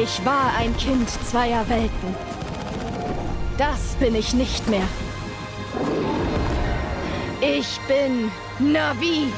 Ich war ein Kind zweier Welten. Das bin ich nicht mehr. Ich bin Navi.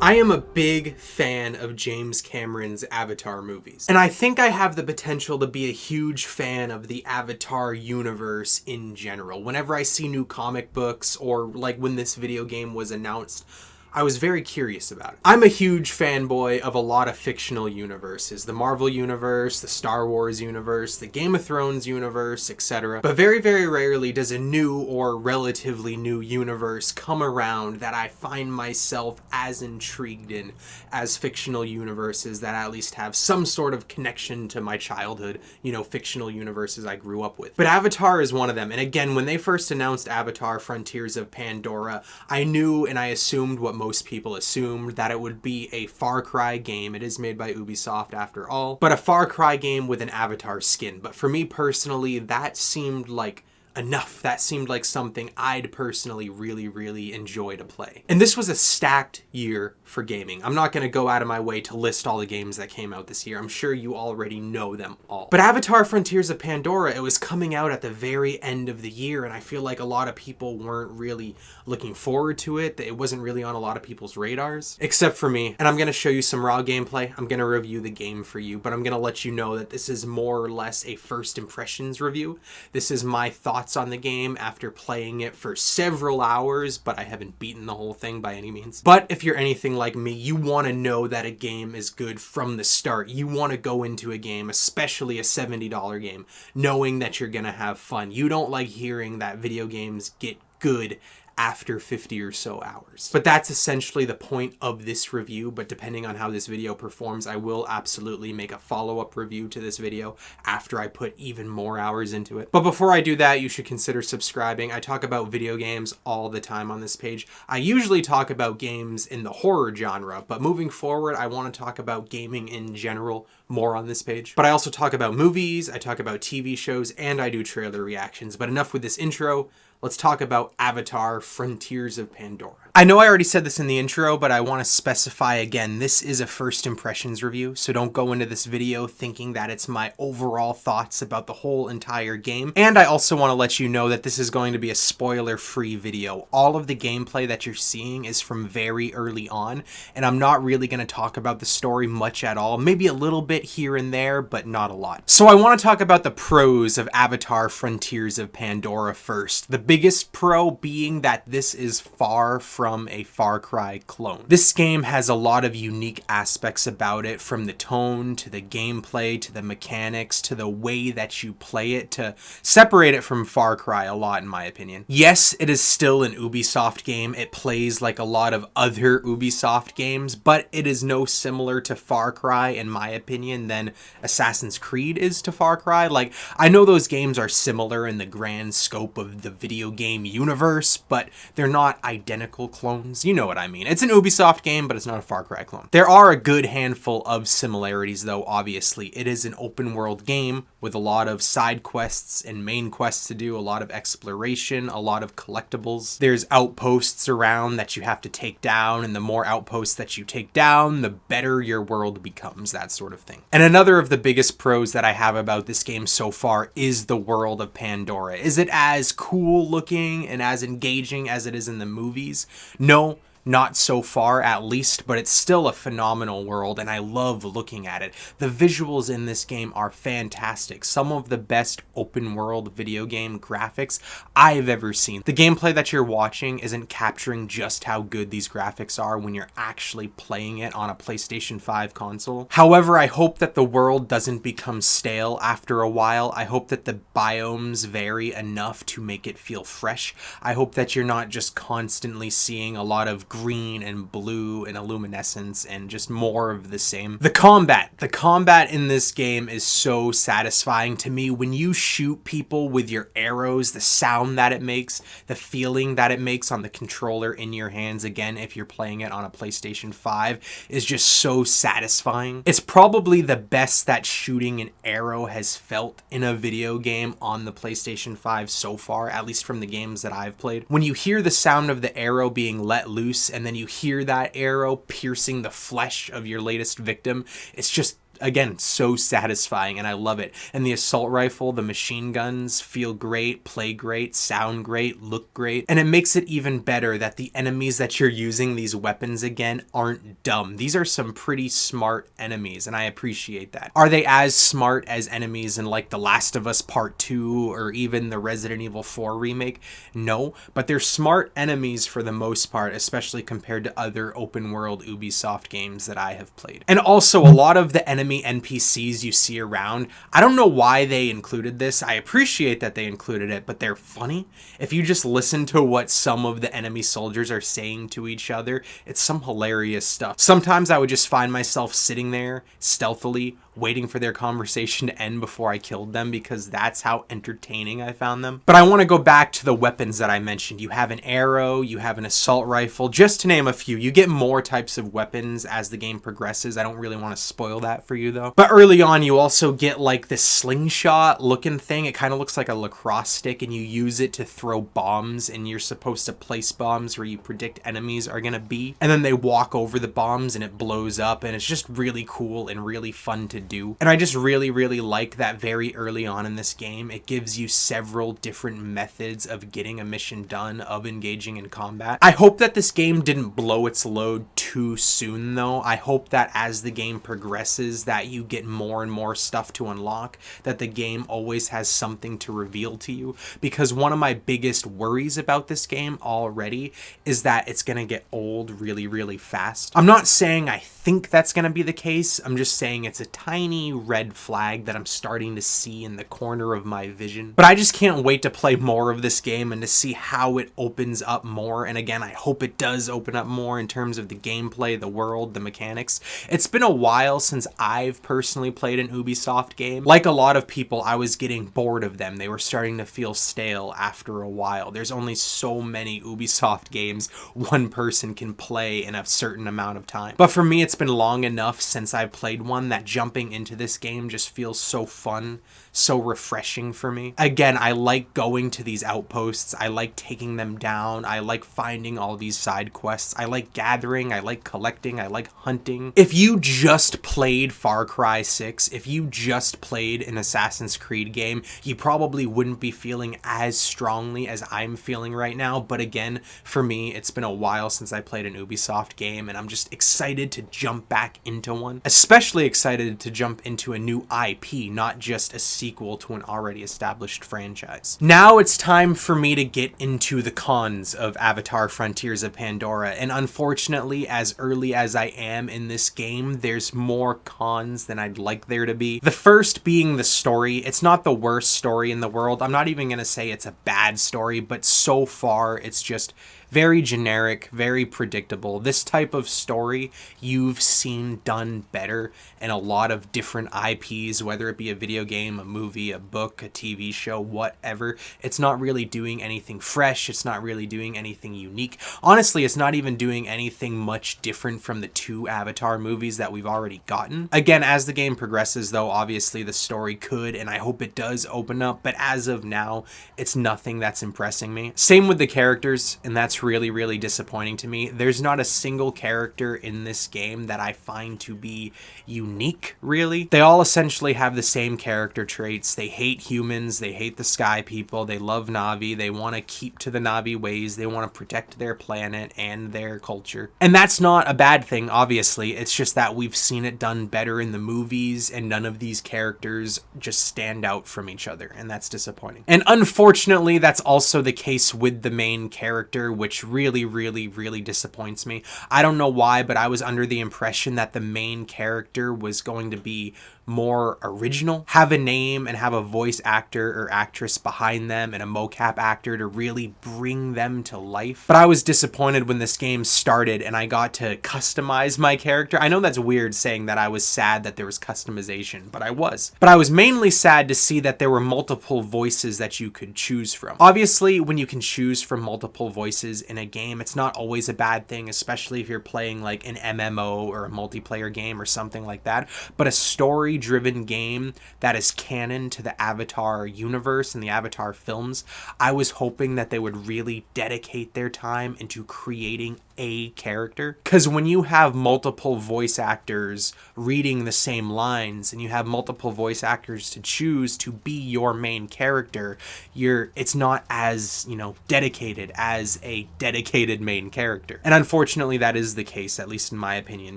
I am a big fan of James Cameron's Avatar movies, and I think I have the potential to be a huge fan of the Avatar universe in general. Whenever I see new comic books, or like when this video game was announced, I was very curious about it. I'm a huge fanboy of a lot of fictional universes. The Marvel universe, the Star Wars universe, the Game of Thrones universe, etc. But very, very rarely does a new or relatively new universe come around that I find myself as intrigued in as fictional universes that at least have some sort of connection to my childhood, you know, fictional universes I grew up with. But Avatar is one of them. And again, when they first announced Avatar Frontiers of Pandora, I knew and I assumed what most people assumed, that it would be a Far Cry game. It is made by Ubisoft after all, but a Far Cry game with an Avatar skin. But for me personally, that seemed like enough. That seemed like something I'd personally really enjoy to play. And this was a stacked year for gaming. I'm not going to go out of my way to list all the games that came out this year. I'm sure you already know them all. But Avatar Frontiers of Pandora, it was coming out at the very end of the year, and I feel like a lot of people weren't really looking forward to it. It wasn't really on a lot of people's radars, except for me. And I'm going to show you some raw gameplay. I'm going to review the game for you, but I'm going to let you know that this is more or less a first impressions review. This is my thoughts on the game after playing it for several hours, but I haven't beaten the whole thing by any means. But if you're anything like me, you want to know that a game is good from the start. You want to go into a game, especially a $70 game, knowing that you're going to have fun. You don't like hearing that video games get good after 50 or so hours. But that's essentially the point of this review, but depending on how this video performs, I will absolutely make a follow-up review to this video after I put even more hours into it. But before I do that, you should consider subscribing. I talk about video games all the time on this page. I usually talk about games in the horror genre, but moving forward, I want to talk about gaming in general more on this page. But I also talk about movies, I talk about TV shows, and I do trailer reactions. But enough with this intro. Let's talk about Avatar Frontiers of Pandora. I know I already said this in the intro, but I want to specify again, this is a first impressions review, so don't go into this video thinking that it's my overall thoughts about the whole entire game. And I also want to let you know that this is going to be a spoiler-free video. All of the gameplay that you're seeing is from very early on, and I'm not really going to talk about the story much at all. Maybe a little bit here and there, but not a lot. So I want to talk about the pros of Avatar Frontiers of Pandora first. The biggest pro being that this is far from a Far Cry clone. This game has a lot of unique aspects about it, from the tone to the gameplay to the mechanics to the way that you play it, to separate it from Far Cry a lot in my opinion. Yes, it is still an Ubisoft game. It plays like a lot of other Ubisoft games, but it is no similar to Far Cry in my opinion than Assassin's Creed is to Far Cry. Like, I know those games are similar in the grand scope of the video game universe, but they're not identical clones. You know what I mean. It's an Ubisoft game, but it's not a Far Cry clone. There are a good handful of similarities though, obviously. It is an open world game with a lot of side quests and main quests to do, a lot of exploration, a lot of collectibles. There's outposts around that you have to take down, and the more outposts that you take down, the better your world becomes, that sort of thing. And another of the biggest pros that I have about this game so far is the world of Pandora. Is it as cool looking and as engaging as it is in the movies? No, not so far at least, but it's still a phenomenal world and I love looking at it. The visuals in this game are fantastic. Some of the best open world video game graphics I've ever seen. The gameplay that you're watching isn't capturing just how good these graphics are when you're actually playing it on a PlayStation 5 console. However, I hope that the world doesn't become stale after a while. I hope that the biomes vary enough to make it feel fresh. I hope that you're not just constantly seeing a lot of green and blue and luminescence and just more of the same. The combat in this game is so satisfying to me. When you shoot people with your arrows, the sound that it makes, the feeling that it makes on the controller in your hands, again, if you're playing it on a PlayStation 5, is just so satisfying. It's probably the best that shooting an arrow has felt in a video game on the PlayStation 5 so far, at least from the games that I've played. When you hear the sound of the arrow being let loose and then you hear that arrow piercing the flesh of your latest victim, it's just, again, so satisfying, and I love it. And the assault rifle, the machine guns feel great, play great, sound great, look great. And it makes it even better that the enemies that you're using these weapons again aren't dumb. These are some pretty smart enemies, and I appreciate that. Are they as smart as enemies in like The Last of Us Part 2 or even the Resident Evil 4 remake? No, but they're smart enemies for the most part, especially compared to other open world Ubisoft games that I have played. And also, a lot of the enemy NPCs you see around, I don't know why they included this. I appreciate that they included it, but they're funny. If you just listen to what some of the enemy soldiers are saying to each other, it's some hilarious stuff. Sometimes I would just find myself sitting there stealthily waiting for their conversation to end before I killed them, because that's how entertaining I found them. But I want to go back to the weapons that I mentioned. You have an arrow, you have an assault rifle, just to name a few. You get more types of weapons as the game progresses. I don't really want to spoil that for you though. But early on, you also get like this slingshot looking thing. It kind of looks like a lacrosse stick, and you use it to throw bombs, and you're supposed to place bombs where you predict enemies are going to be. And then they walk over the bombs and it blows up, and it's just really cool and really fun to do. And I just really like that very early on in this game, it gives you several different methods of getting a mission done, of engaging in combat. I hope that this game didn't blow its load too soon though. I hope that as the game progresses that you get more and more stuff to unlock, that the game always has something to reveal to you, because one of my biggest worries about this game already is that it's gonna get old really fast. I'm not saying I think that's gonna be the case, I'm just saying it's a tiny red flag that I'm starting to see in the corner of my vision. But I just can't wait to play more of this game and to see how it opens up more. And again, I hope it does open up more in terms of the gameplay, the world, the mechanics. It's been a while since I've personally played an Ubisoft game. Like a lot of people, I was getting bored of them. They were starting to feel stale after a while. There's only so many Ubisoft games one person can play in a certain amount of time. But for me, it's been long enough since I've played one that jumping into this game just feels so fun, so refreshing for me. Again, I like going to these outposts. I like taking them down. I like finding all these side quests. I like gathering. I like collecting. I like hunting. If you just played Far Cry 6, if you just played an Assassin's Creed game, you probably wouldn't be feeling as strongly as I'm feeling right now. But again, for me, it's been a while since I played an Ubisoft game, and I'm just excited to jump back into one. Especially excited to jump into a new IP, not just a sequel to an already established franchise. Now it's time for me to get into the cons of Avatar Frontiers of Pandora, and unfortunately, as early as I am in this game, there's more cons than I'd like there to be. The first being the story. It's not the worst story in the world. I'm not even gonna say it's a bad story, but so far it's just very generic, very predictable. This type of story you've seen done better in a lot of different IPs, whether it be a video game, a movie, a book, a TV show, whatever. It's not really doing anything fresh. It's not really doing anything unique. Honestly, it's not even doing anything much different from the 2 Avatar movies that we've already gotten. Again, as the game progresses though, obviously the story could, and I hope it does open up, but as of now, it's nothing that's impressing me. Same with the characters, and that's really disappointing to me. There's not a single character in this game that I find to be unique, really. They all essentially have the same character traits. They hate humans, they hate the sky people, they love Na'vi, they want to keep to the Na'vi ways, they want to protect their planet and their culture. And that's not a bad thing, obviously. It's just that we've seen it done better in the movies, and none of these characters just stand out from each other, and that's disappointing. And unfortunately, that's also the case with the main character, which which really, really, really disappoints me. I don't know why, but I was under the impression that the main character was going to be more original, have a name and have a voice actor or actress behind them and a mocap actor to really bring them to life. But I was disappointed when this game started and I got to customize my character. I know that's weird saying that I was sad that there was customization, but I was. But I was mainly sad to see that there were multiple voices that you could choose from. Obviously, when you can choose from multiple voices in a game, it's not always a bad thing, especially if you're playing like an MMO or a multiplayer game or something like that. But a story-driven game that is canon to the Avatar universe and the Avatar films, I was hoping that they would really dedicate their time into creating a character. Because when you have multiple voice actors reading the same lines and you have multiple voice actors to choose to be your main character, it's not as, dedicated as a dedicated main character. And unfortunately that is the case, at least in my opinion,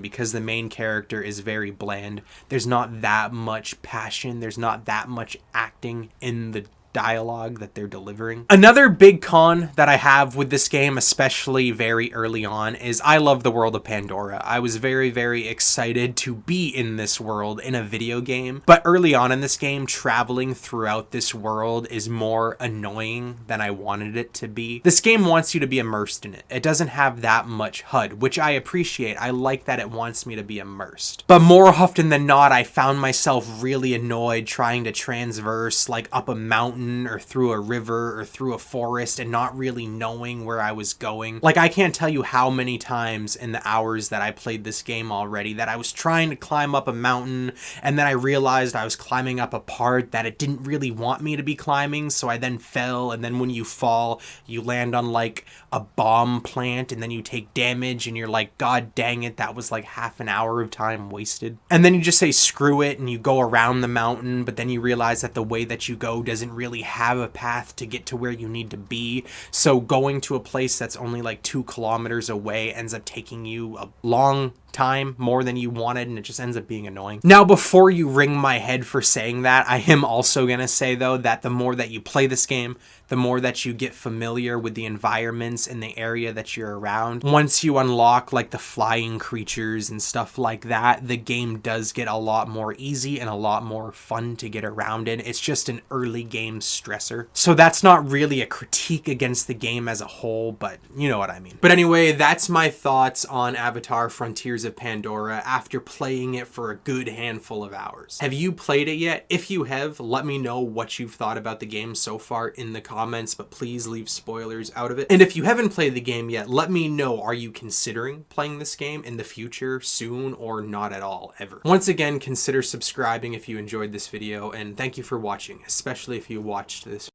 because the main character is very bland. There's not that much passion, there's not that much acting in the dialogue that they're delivering. Another big con that I have with this game, especially very early on, is I love the world of Pandora. I was very, very excited to be in this world in a video game, but early on in this game, traveling throughout this world is more annoying than I wanted it to be. This game wants you to be immersed in it. It doesn't have that much HUD, which I appreciate. I like that it wants me to be immersed. But more often than not, I found myself really annoyed trying to transverse like up a mountain or through a river or through a forest and not really knowing where I was going. Like, I can't tell you how many times in the hours that I played this game already that I was trying to climb up a mountain and then I realized I was climbing up a part that it didn't really want me to be climbing, so I then fell, and then when you fall, you land on like a bomb plant and then you take damage and you're like, God dang it, that was like half an hour of time wasted. And then you just say screw it and you go around the mountain, but then you realize that the way that you go doesn't really have a path to get to where you need to be. So going to a place that's only like 2 kilometers away ends up taking you a long time, more than you wanted, and it just ends up being annoying. Now, before you wring my head for saying that, I am also gonna say though that the more that you play this game, the more that you get familiar with the environments and the area that you're around. Once you unlock like the flying creatures and stuff like that, the game does get a lot more easy and a lot more fun to get around in. It's just an early game stressor. So that's not really a critique against the game as a whole, but you know what I mean. But anyway, that's my thoughts on Avatar Frontiers of Pandora after playing it for a good handful of hours. Have you played it yet? If you have, let me know what you've thought about the game so far in the comments, but please leave spoilers out of it. And if you haven't played the game yet, let me know, are you considering playing this game in the future, soon, or not at all, ever? Once again, consider subscribing if you enjoyed this video, and thank you for watching, especially if you watched this